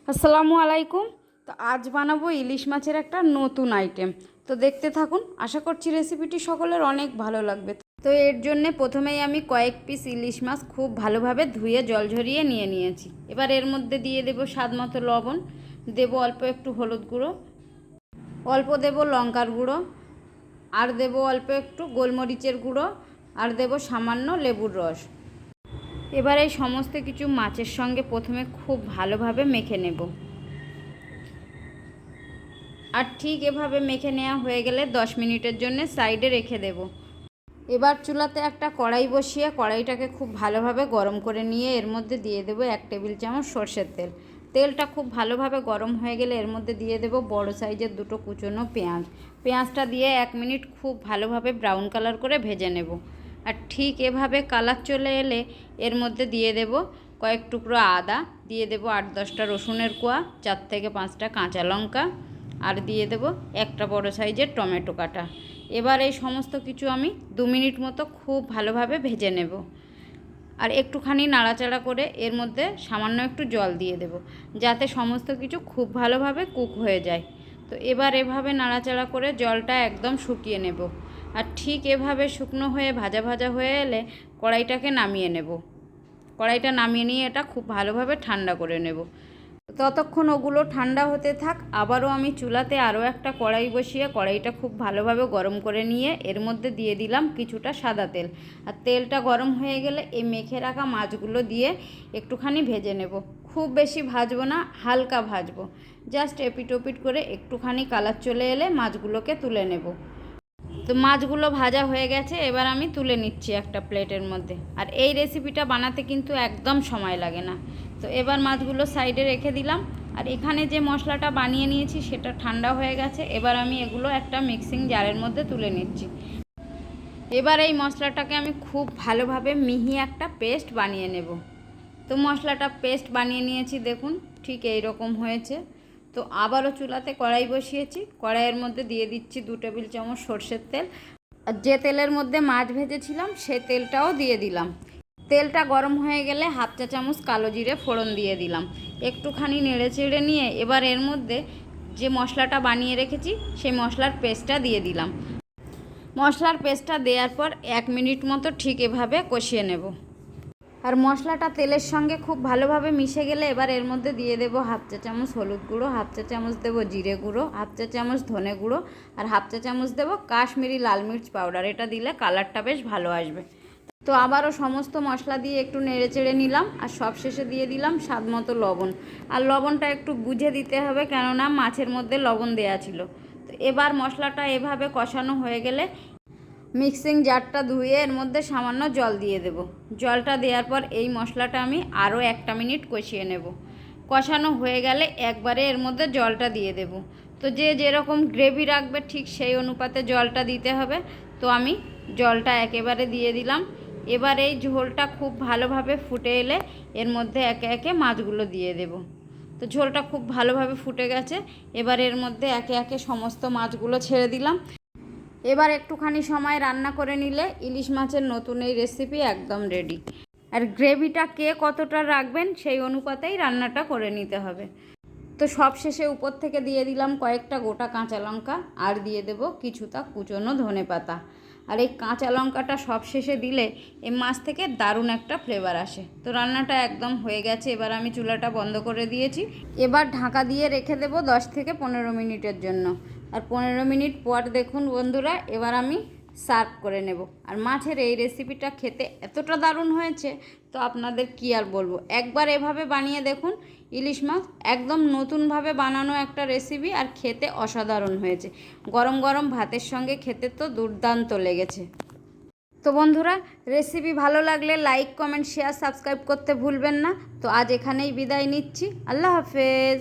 আসসালামু আলাইকুম। তো আজ বানাবো ইলিশ মাছের একটা নতুন আইটেম। তো দেখতে থাকুন, আশা করছি রেসিপিটি সকলের অনেক ভালো লাগবে। তো এর জন্যে প্রথমেই আমি কয়েক পিস ইলিশ মাছ খুব ভালোভাবে ধুয়ে জল ঝরিয়ে নিয়েছি। এবার এর মধ্যে দিয়ে দেব স্বাদ মতো লবণ, দেব অল্প একটু হলুদ গুঁড়ো, অল্প দেব লঙ্কার গুঁড়ো, আর দেব অল্প একটু গোলমরিচের গুঁড়ো, আর দেব সামান্য লেবুর রস। এবার এই সমস্ত কিছু মাছের সঙ্গে প্রথমে খুব ভালোভাবে মেখে নেব। আর ঠিক এভাবে মেখে নেওয়া হয়ে গেলে 10 মিনিটের জন্য সাইডে রেখে দেব। এবার চুলাতে একটা কড়াই বসিয়ে কড়াইটাকে খুব ভালোভাবে গরম করে নিয়ে এর মধ্যে দিয়ে দেব 1 টেবিল চামচ সর্ষের তেল। তেলটা খুব ভালোভাবে গরম হয়ে গেলে এর মধ্যে দিয়ে দেব বড় সাইজের 2টো কুচনো পেঁয়াজ। পেঁয়াজটা দিয়ে 1 মিনিট খুব ভালোভাবে ব্রাউন কালার করে ভেজে নেব। আর ঠিক এভাবে কালার চলে এলে এর মধ্যে দিয়ে দেব কয়েক টুকরো আদা, দিয়ে দেব 8-10টা রসুনের কোয়া, 4 থেকে 5টা কাঁচা লঙ্কা, আর দিয়ে দেব একটা বড় সাইজের টমেটো কাটা। এবার এই সমস্ত কিছু আমি 2 মিনিট মতো খুব ভালোভাবে ভেজে নেব। আর একটুখানি নাড়াচাড়া করে এর মধ্যে সামান্য একটু জল দিয়ে দেব, যাতে সমস্ত কিছু খুব ভালোভাবে কুক হয়ে যায়। তো এবার এভাবে নাড়াচাড়া করে জলটা একদম শুকিয়ে নেব। আর ঠিক এভাবে শুকনো হয়ে ভাজা ভাজা হয়ে এলে কড়াইটাকে নামিয়ে নেব। কড়াইটা নামিয়ে নিয়ে এটা খুব ভালোভাবে ঠান্ডা করে নেব। ততক্ষণ ওগুলো ঠান্ডা হতে থাক। আবারও আমি চুলাতে আরও একটা কড়াই বসিয়ে কড়াইটা খুব ভালোভাবে গরম করে নিয়ে এর মধ্যে দিয়ে দিলাম কিছুটা সাদা তেল। আর তেলটা গরম হয়ে গেলে এই মেখে রাখা মাছগুলো দিয়ে একটুখানি ভেজে নেব। খুব বেশি ভাজবো না, হালকা ভাজবো। জাস্ট এপিট ওপিট করে একটুখানি কালার চলে এলে মাছগুলোকে তুলে নেব। তো মাছগুলো ভাজা হয়ে গেছে, এবার আমি তুলে নিচ্ছি একটা প্লেটের মধ্যে। আর এই রেসিপিটা বানাতে কিন্তু একদম সময় লাগে না। তো এবার মাছগুলো সাইডে রেখে দিলাম। আর এখানে যে মশলাটা বানিয়ে নিয়েছি সেটা ঠান্ডা হয়ে গেছে। এবার আমি এগুলো একটা মিক্সিং জারের মধ্যে তুলে নিচ্ছি। এবার এই মশলাটাকে আমি খুব ভালোভাবে মিহি একটা পেস্ট বানিয়ে নেব। তো মশলাটা পেস্ট বানিয়ে নিয়েছি, দেখুন ঠিক এই রকম হয়েছে। তো আবারও চুলাতে কড়াই বসিয়েছি, কড়াইয়ের মধ্যে দিয়ে দিচ্ছি 2 টেবিল চামচ সর্ষের তেল। আর যে তেলের মধ্যে মাছ ভেজেছিলাম সেই তেলটাও দিয়ে দিলাম। তেলটা গরম হয়ে গেলে 1/2 চা চামচ কালো জিরে ফোড়ন দিয়ে দিলাম। একটুখানি নেড়ে চেড়ে নিয়ে এবার এর মধ্যে যে মশলাটা বানিয়ে রেখেছি সেই মশলার পেস্টটা দিয়ে দিলাম। মশলার পেস্টটা দেওয়ার পর 1 মিনিট মতো ঠিক এভাবে কষিয়ে নেব। আর মশলাটা তেলের সঙ্গে খুব ভালোভাবে মিশে গেলে এবার এর মধ্যে দিয়ে দেব 1/2 চা চামচ হলুদ গুঁড়ো, 1/2 চা চামচ দেবো জিরে গুঁড়ো, 1/2 চা চামচ ধনে গুঁড়ো, আর 1/2 চা চামচ দেবো কাশ্মীরি লাল মির্চ পাউডার। এটা দিলে কালারটা বেশ ভালো আসবে। তো আবারও সমস্ত মশলা দিয়ে একটু নেড়ে চেড়ে নিলাম। আর সবশেষে দিয়ে দিলাম স্বাদ মতো লবণ। আর লবণটা একটু বুঝে দিতে হবে, কেননা মাছের মধ্যে লবণ দেয়া ছিল। তো এবার মশলাটা এভাবে কষানো হয়ে গেলে মিক্সিং জারটা ধুয়ে এর মধ্যে সামান্য জল দিয়ে দেব। জলটা দেওয়ার পর এই মশলাটা আমি আরও 1 মিনিট কষিয়ে নেব। কষানো হয়ে গেলে একবারে এর মধ্যে জলটা দিয়ে দেব। তো যে যেরকম গ্রেভি রাখবে ঠিক সেই অনুপাতে জলটা দিতে হবে। তো আমি জলটা একেবারে দিয়ে দিলাম। এবার এই ঝোলটা খুব ভালোভাবে ফুটে এলে এর মধ্যে একে একে মাছগুলো দিয়ে দেব। তো ঝোলটা খুব ভালোভাবে ফুটে গেছে। এবার এর মধ্যে একে একে সমস্ত মাছগুলো ছেড়ে দিলাম। এবার একটুখানি সময় রান্না করে নিলে ইলিশ মাছের নতুন এই রেসিপি একদম রেডি। আর গ্রেভিটা কে কতটা রাখবেন সেই অনুপাতেই রান্নাটা করে নিতে হবে। তো সব শেষে উপর থেকে দিয়ে দিলাম কয়েকটা গোটা কাঁচা লঙ্কা, আর দিয়ে দেব কিছুটা কুচনো ধনেপাতা। আর এই কাঁচা লঙ্কাটা সব শেষে দিলে এই মাছ থেকে দারুণ একটা ফ্লেভার আসে। তো রান্নাটা একদম হয়ে গেছে। এবার আমি চুলাটা বন্ধ করে দিয়েছি। এবার ঢাকা দিয়ে রেখে দেব 10 থেকে 15 মিনিটের জন্য। আর 15 মিনিট পর দেখুন বন্ধুরা, এবার আমি সার্ভ করে নেব। আর মাছের এই রেসিপিটা খেতে এতটা দারুণ হয়েছে, তো আপনাদের কি আর বলবো। একবার এভাবে বানিয়ে দেখুন। ইলিশ মাছ একদম নতুনভাবে বানানো একটা রেসিপি, আর খেতে অসাধারণ হয়েছে। গরম গরম ভাতের সঙ্গে খেতে তো দুর্দান্ত লেগেছে। তো বন্ধুরা, রেসিপি ভালো লাগলে লাইক, কমেন্ট, শেয়ার, সাবস্ক্রাইব করতে ভুলবেন না। তো আজ এখানেই বিদায় নিচ্ছি। আল্লাহ হাফেজ।